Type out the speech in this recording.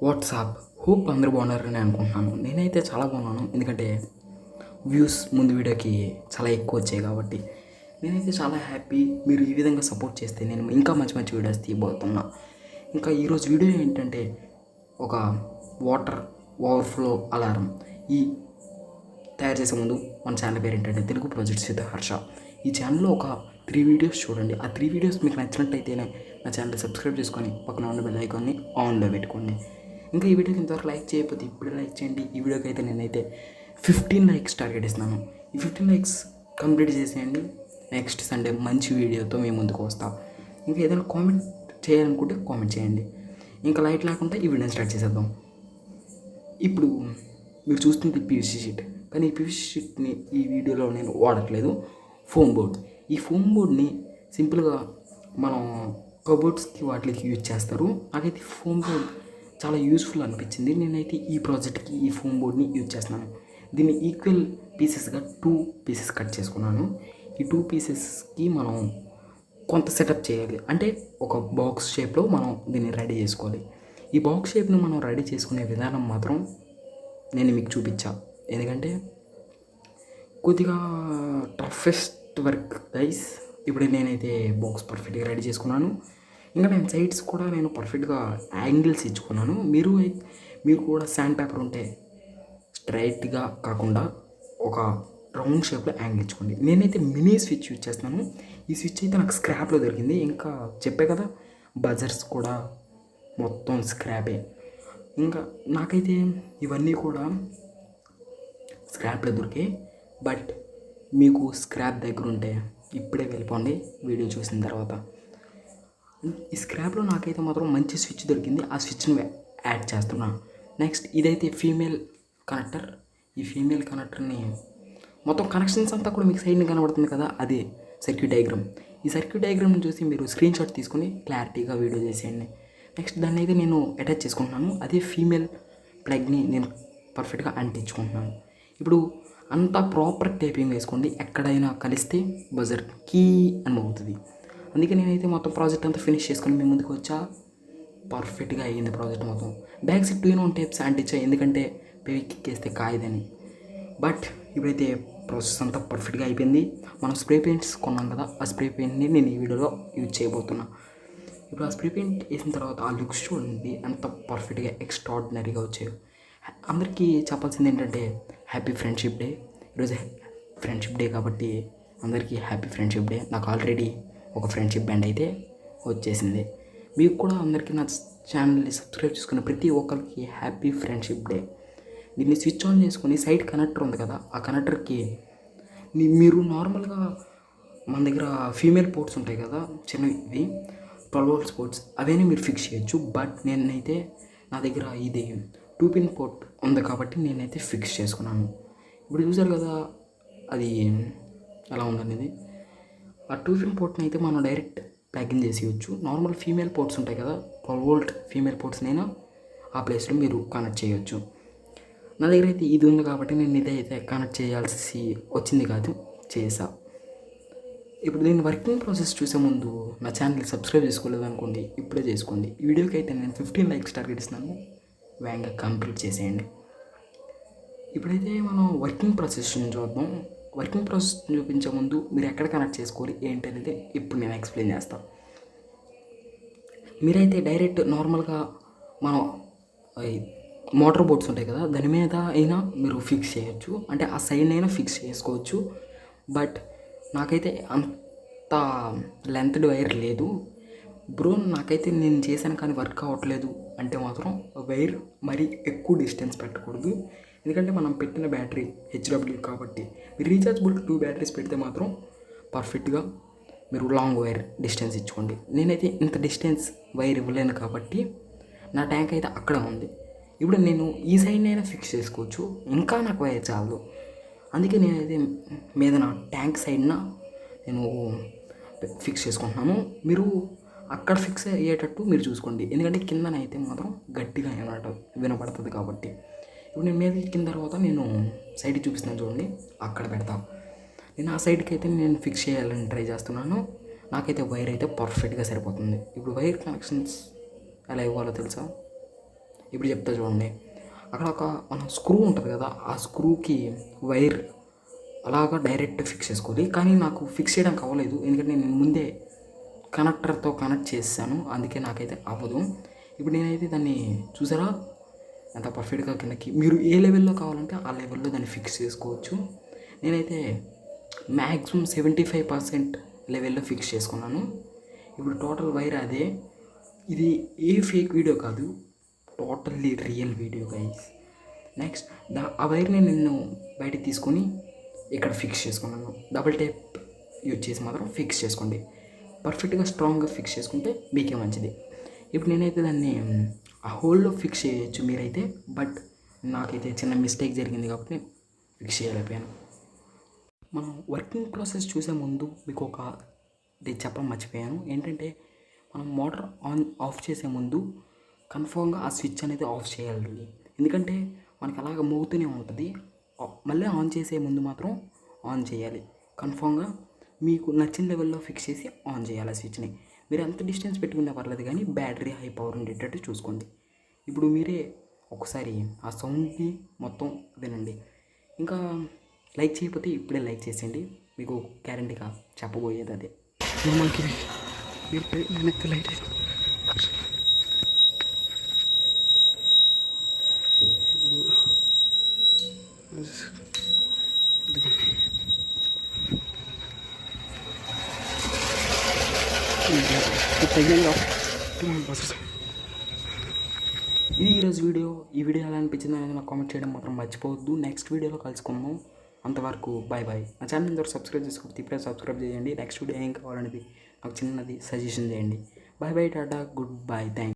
WhatsApp hope అందరూ బాగున్నారని అనుకుంటున్నాను. నేనైతే చాలా బాగున్నాను. ఎందుకంటే వ్యూస్ ముందు వీడియోకి చాలా ఎక్కువ వచ్చాయి కాబట్టి నేనైతే చాలా హ్యాపీ. మీరు ఈ విధంగా సపోర్ట్ చేస్తే నేను ఇంకా మంచి మంచి వీడియోస్ తీయబోతున్నా. ఇంకా ఈరోజు వీడియో ఏంటంటే ఒక వాటర్ ఓవర్ఫ్లో అలారం. ఈ తయారు చేసే ముందు మన ఛానల్ పేరు ఏంటంటే తెలుగు ప్రాజెక్ట్స్ విత్ హర్ష. ఈ ఛానల్లో ఒక 3 వీడియోస్ చూడండి. ఆ 3 వీడియోస్ మీకు నచ్చినట్టయితేనే నా ఛానల్ సబ్స్క్రైబ్ చేసుకొని పక్కన ఉన్న బెల్ ఐకాన్ని ఆన్లో పెట్టుకోండి. ఇంకా ఈ వీడియోకి ఇంతవరకు లైక్ చేయకపోతే ఇప్పుడు లైక్ చేయండి. ఈ వీడియోకి అయితే నేనైతే 15 లైక్స్ టార్గెట్ ఇస్తున్నాను. ఈ 15 లైక్స్ కంప్లీట్ చేసేయండి. నెక్స్ట్ సండే మంచి వీడియోతో మేము ముందుకు వస్తాం. ఇంకా ఏదైనా కామెంట్ చేయాలనుకుంటే కామెంట్ చేయండి. ఇంకా లైట్ లేకుండా ఈ వీడియోని స్టార్ట్ చేసేద్దాం. ఇప్పుడు మీరు చూస్తుంది పీవీసీ షీట్, కానీ ఈ పీవీసీ షీట్ని ఈ వీడియోలో నేను వాడట్లేదు. Foam board. ఈ ఫోమ్ బోర్డ్ని సింపుల్గా మనం కబోర్డ్స్కి వాటికి యూజ్ చేస్తారు. నాకైతే ఫోమ్ బోర్డ్ చాలా యూస్ఫుల్ అనిపించింది. నేనైతే ఈ ప్రాజెక్ట్కి ఈ ఫోమ్ బోర్డ్ని యూజ్ చేస్తున్నాను. దీన్ని ఈక్వల్ పీసెస్గా 2 పీసెస్ కట్ చేసుకున్నాను. ఈ 2 పీసెస్కి మనం కొంత సెటప్ చేయాలి. అంటే ఒక బాక్స్ షేప్లో మనం దీన్ని రెడీ చేసుకోవాలి. ఈ బాక్స్ షేప్ని మనం రెడీ చేసుకునే విధానం మాత్రం నేను మీకు చూపించా. ఎందుకంటే కొద్దిగా టఫెస్ట్ వర్క్ గైస్. ఇప్పుడు నేనైతే బాక్స్ పర్ఫెక్ట్గా రెడీ చేసుకున్నాను. ఇంకా నేను సైడ్స్ కూడా నేను పర్ఫెక్ట్గా యాంగిల్స్ ఇచ్చుకున్నాను. మీరు కూడా శాండ్ పేపర్ ఉంటే స్ట్రైట్గా కాకుండా ఒక రౌండ్ షేప్లో యాంగిల్ ఇచ్చుకోండి. నేనైతే మినీ స్విచ్ యూజ్ చేస్తున్నాను. ఈ స్విచ్ అయితే నాకు స్క్రాప్లో దొరికింది. ఇంకా చెప్పే కదా, బజర్స్ కూడా మొత్తం స్క్రాపే. ఇంకా నాకైతే ఇవన్నీ కూడా స్క్రాప్లో దొరికాయి. బట్ మీకు స్క్రాప్ దగ్గర ఉంటే ఇప్పుడే వెళ్ళిపోండి వీడియో చూసిన తర్వాత. ఈ స్క్రాప్లో నాకైతే మాత్రం మంచి స్విచ్ దొరికింది. ఆ స్విచ్ని యాడ్ చేస్తున్నా. నెక్స్ట్ ఇదైతే ఫీమేల్ కనెక్టర్. ఈ ఫీమేల్ కనెక్టర్ని మొత్తం కనెక్షన్స్ అంతా కూడా మీకు సైడ్ని కనబడుతుంది కదా, అదే సర్క్యూట్ డయాగ్రామ్. ఈ సర్క్యూట్ డయాగ్రామ్ని చూసి మీరు స్క్రీన్ షాట్ తీసుకొని క్లారిటీగా వీడియో చేసేయండి. నెక్స్ట్ దాన్ని అయితే నేను అటాచ్ చేసుకుంటున్నాను. అదే ఫీమేల్ ప్లగ్ని నేను పర్ఫెక్ట్గా అంటించుకుంటున్నాను. ఇప్పుడు అంతా ప్రాపర్ టేపింగ్ వేసుకోండి. ఎక్కడైనా కలిస్తే బజర్ కీ అని మోగుతుంది. అందుకే నేనైతే మొత్తం ప్రాజెక్ట్ అంతా ఫినిష్ చేసుకొని మీ ముందుకు వచ్చా. పర్ఫెక్ట్గా అయ్యింది ప్రాజెక్ట్ మొత్తం. బ్యాక్ సైడ్ 2 in 1 టేప్స్ అంటించాయి, ఎందుకంటే పేకేస్తే కాయదని. బట్ ఇప్పుడైతే ప్రాసెస్ అంతా పర్ఫెక్ట్గా అయిపోయింది. మనం స్ప్రే పెయింట్స్ కొన్నాం కదా, ఆ స్ప్రే పెయింట్ని నేను ఈ వీడియోలో యూజ్ చేయబోతున్నా. ఇప్పుడు ఆ స్ప్రే పెయింట్ వేసిన తర్వాత ఆ లుక్స్ చూడండి ఎంత పర్ఫెక్ట్గా ఎక్స్ట్రాడినరీగా వచ్చాయి. అందరికీ చెప్పాల్సింది ఏంటంటే హ్యాపీ ఫ్రెండ్షిప్ డే. ఈరోజు ఫ్రెండ్షిప్ డే కాబట్టి అందరికీ హ్యాపీ ఫ్రెండ్షిప్ డే. నాకు ఆల్రెడీ ఒక ఫ్రెండ్షిప్ బ్యాండ్ అయితే వచ్చేసింది. మీకు కూడా అందరికీ నా ఛానల్ని సబ్స్క్రైబ్ చేసుకున్న ప్రతి ఒక్కరికి హ్యాపీ ఫ్రెండ్షిప్ డే. దీన్ని స్విచ్ ఆన్ చేసుకొని సైడ్ కనెక్టర్ ఉంది కదా, ఆ కనెక్టర్కి మీరు నార్మల్గా మన దగ్గర ఫీమేల్ పోర్ట్స్ ఉంటాయి కదా చిన్నవి 12 volts పోర్ట్స్, అవన్నీ మీరు ఫిక్స్ చేయొచ్చు. బట్ నేనైతే నా దగ్గర ఇది 2 pin పోర్ట్ ఉంది కాబట్టి నేనైతే ఫిక్స్ చేసుకున్నాను. ఇప్పుడు చూసారు కదా అది ఎలా ఉందనేది. ఆ 2 pin పోర్ట్ని అయితే మనం డైరెక్ట్ ప్యాకింగ్ చేసేయచ్చు. నార్మల్ ఫీమేల్ పోర్ట్స్ ఉంటాయి కదా, 12 volt ఫీమేల్ పోర్ట్స్నైనా ఆ ప్లేస్లో మీరు కనెక్ట్ చేయొచ్చు. నా దగ్గర అయితే ఇది ఉంది కాబట్టి నేను ఇదైతే కనెక్ట్ చేయాల్సి వచ్చింది కాదు, చేసా. ఇప్పుడు దీని వర్కింగ్ ప్రాసెస్ చూసే ముందు నా ఛానల్ని సబ్స్క్రైబ్ చేసుకోలేదు అనుకోండి, ఇప్పుడే చేసుకోండి. ఈ వీడియోకి అయితే నేను 15 లైక్స్ టార్గెట్ ఇస్తున్నాను. వేగంగా కంప్లీట్ చేసేయండి. ఇప్పుడైతే మనం వర్కింగ్ ప్రాసెస్ చూద్దాం. వర్కింగ్ ప్రాసెస్ చూపించే ముందు మీరు ఎక్కడ కనెక్ట్ చేసుకోవాలి ఏంటి అనేది ఇప్పుడు నేను ఎక్స్ప్లెయిన్ చేస్తాను. మీరైతే డైరెక్ట్ నార్మల్గా మనం మోటార్ బోర్డ్స్ ఉంటాయి కదా, దాని మీద అయినా మీరు ఫిక్స్ చేయొచ్చు. అంటే ఆ సైడ్ అయినా ఫిక్స్ చేసుకోవచ్చు. బట్ నాకైతే అంత లెంత్ వైర్ లేదు బ్రో. నాకైతే నేను చేశాను కానీ వర్క్ అవ్వట్లేదు అంటే మాత్రం వైర్ మరీ ఎక్కువ డిస్టెన్స్ పెట్టకూడదు. ఎందుకంటే మనం పెట్టిన బ్యాటరీ HW కాబట్టి రీఛార్జబుల్ 2 బ్యాటరీస్ పెడితే మాత్రం పర్ఫెక్ట్గా మీరు లాంగ్ వైర్ డిస్టెన్స్ ఇచ్చుకోండి. నేనైతే ఇంత డిస్టెన్స్ వైర్ ఇవ్వలేను కాబట్టి నా ట్యాంక్ అయితే అక్కడ ఉంది. ఇప్పుడు నేను ఈ సైడ్నైనా ఫిక్స్ చేసుకోవచ్చు, ఇంకా నాకు వైర్ చాలదు. అందుకే నేనైతే మీద నా ట్యాంక్ సైడ్న నేను ఫిక్స్ చేసుకుంటున్నాను. మీరు అక్కడ ఫిక్స్ అయ్యేటట్టు మీరు చూసుకోండి, ఎందుకంటే కిందనైతే మాత్రం గట్టిగా వినపడుతుంది కాబట్టి. ఇప్పుడు నేను మీద ఎక్కిన తర్వాత నేను సైడ్కి చూపిస్తున్నాను చూడండి, అక్కడ పెడతాను. నేను ఆ సైడ్కి అయితే నేను ఫిక్స్ చేయాలని ట్రై చేస్తున్నాను. నాకైతే వైర్ అయితే పర్ఫెక్ట్గా సరిపోతుంది. ఇప్పుడు వైర్ కనెక్షన్స్ ఎలా ఇవ్వాలో తెలుసా? ఇప్పుడు చెప్తా చూడండి. అక్కడ ఒక మన స్క్రూ ఉంటుంది కదా, ఆ స్క్రూకి వైర్ అలాగా డైరెక్ట్ ఫిక్స్ చేసుకోవాలి. కానీ నాకు ఫిక్స్ చేయడానికి అవ్వలేదు, ఎందుకంటే నేను ముందే కనెక్టర్తో కనెక్ట్ చేశాను, అందుకే నాకైతే అవ్వదు. ఇప్పుడు నేనైతే దాన్ని చూసారా ఎంత పర్ఫెక్ట్గా కిందకి మీరు ఏ లెవెల్లో కావాలంటే ఆ లెవెల్లో దాన్ని ఫిక్స్ చేసుకోవచ్చు. నేనైతే మ్యాక్సిమం 75% లెవెల్లో ఫిక్స్ చేసుకున్నాను. ఇప్పుడు టోటల్ వైర్ అదే. ఇది ఏ ఫేక్ వీడియో కాదు, totally real video guys. Next ఆ వైర్ని నేను బయటకు తీసుకొని ఇక్కడ ఫిక్స్ చేసుకున్నాను. డబుల్ టేప్ యూజ్ చేసి మాత్రం ఫిక్స్ చేసుకోండి. పర్ఫెక్ట్గా స్ట్రాంగ్గా ఫిక్స్ చేసుకుంటే మీకే మంచిది. ఇప్పుడు నేనైతే దాన్ని ఆ హోల్లో ఫిక్స్ చేయొచ్చు మీరైతే, బట్ నాకైతే చిన్న మిస్టేక్ జరిగింది కాబట్టి ఫిక్స్ చేయలేకపోయాను. మనం వర్కింగ్ ప్రాసెస్ చూసే ముందు మీకు ఇది చెప్పడం మర్చిపోయాను. ఏంటంటే మనం మోటార్ ఆఫ్ చేసే ముందు కన్ఫామ్గా ఆ స్విచ్ అనేది ఆఫ్ చేయాలి. ఎందుకంటే మనకి అలాగ మోగుతూనే ఉంటుంది. మళ్ళీ ఆన్ చేసే ముందు మాత్రం ఆన్ చేయాలి. కన్ఫామ్గా మీకు నచ్చిన లెవెల్లో ఫిక్స్ చేసి ఆన్ చేయాలి ఆ స్విచ్ని. మీరు ఎంత డిస్టెన్స్ పెట్టుకున్నా పర్లేదు, కానీ బ్యాటరీ హై పవర్ ఉండేటట్టు చూసుకోండి. ఇప్పుడు మీరే ఒకసారి ఆ సౌండ్ని మొత్తం వినండి. ఇంకా లైక్ చేయకపోతే ఇప్పుడే లైక్ చేసేయండి, మీకు గ్యారంటీగా చెప్పబోయేది అదే. మనకి లైట్ ఇది ఈరోజు వీడియో. ఈ వీడియో ఎలా అనిపించింది అనేది నాకు కామెంట్ చేయడం మాత్రం మర్చిపోవద్దు. నెక్స్ట్ వీడియోలో కలుసుకుందాం. అంతవరకు బాయ్ బాయ్. నా ఛానల్ ఇంతవరకు సబ్స్క్రైబ్ చేసుకోండి, ఇప్పుడే సబ్స్క్రైబ్ చేయండి. నెక్స్ట్ వీడియో ఏం కావాలనేది నాకు చిన్నది సజెషన్ చేయండి. Bye bye, tata, goodbye, thank